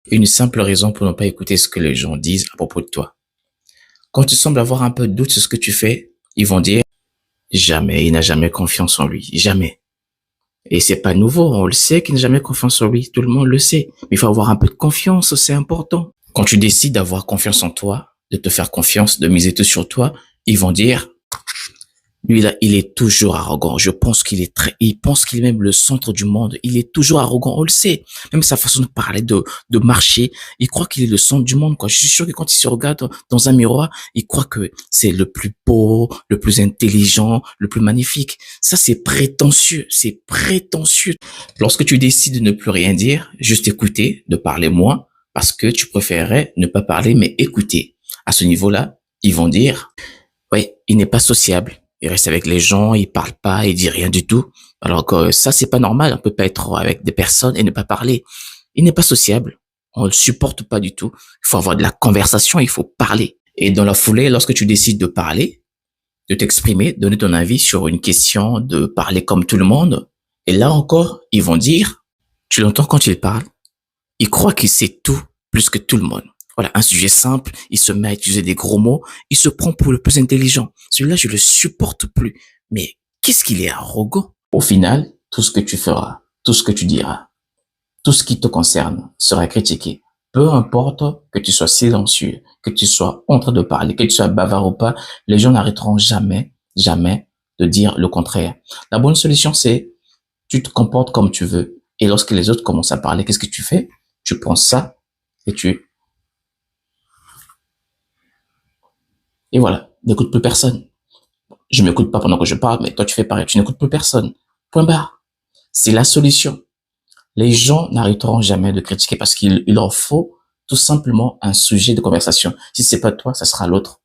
Une simple raison pour ne pas écouter ce que les gens disent à propos de toi. Quand tu sembles avoir un peu de doute sur ce que tu fais, ils vont dire jamais, il n'a jamais confiance en lui, jamais. Et c'est pas nouveau, on le sait qu'il n'a jamais confiance en lui, tout le monde le sait. Mais il faut avoir un peu de confiance, c'est important. Quand tu décides d'avoir confiance en toi, de te faire confiance, de miser tout sur toi, ils vont dire lui, là, il est toujours arrogant. Je pense il pense qu'il est même le centre du monde. Il est toujours arrogant. On le sait. Même sa façon de parler, de marcher. Il croit qu'il est le centre du monde, quoi. Je suis sûr que quand il se regarde dans un miroir, il croit que c'est le plus beau, le plus intelligent, le plus magnifique. Ça, c'est prétentieux. C'est prétentieux. Lorsque tu décides de ne plus rien dire, juste écouter, de parler moins, parce que tu préférerais ne pas parler, mais écouter. À ce niveau-là, ils vont dire, ouais, il n'est pas sociable. Il reste avec les gens, il parle pas, il dit rien du tout. Alors que ça, c'est pas normal. On peut pas être avec des personnes et ne pas parler. Il n'est pas sociable. On le supporte pas du tout. Il faut avoir de la conversation, il faut parler. Et dans la foulée, lorsque tu décides de parler, de t'exprimer, donner ton avis sur une question, de parler comme tout le monde, et là encore, ils vont dire, tu l'entends quand il parle, il croit qu'il sait tout plus que tout le monde. Voilà, un sujet simple, il se met à utiliser des gros mots, il se prend pour le plus intelligent. Celui-là, je le supporte plus. Mais qu'est-ce qu'il est arrogant? Au final, tout ce que tu feras, tout ce que tu diras, tout ce qui te concerne sera critiqué. Peu importe que tu sois silencieux, que tu sois en train de parler, que tu sois bavard ou pas, les gens n'arrêteront jamais, jamais de dire le contraire. La bonne solution, c'est tu te comportes comme tu veux. Et lorsque les autres commencent à parler, qu'est-ce que tu fais? Tu prends ça et et voilà, n'écoute plus personne. Je m'écoute pas pendant que je parle, mais toi tu fais pareil, tu n'écoutes plus personne. Point barre. C'est la solution. Les gens n'arrêteront jamais de critiquer parce qu'il leur faut tout simplement un sujet de conversation. Si c'est pas toi, ça sera l'autre.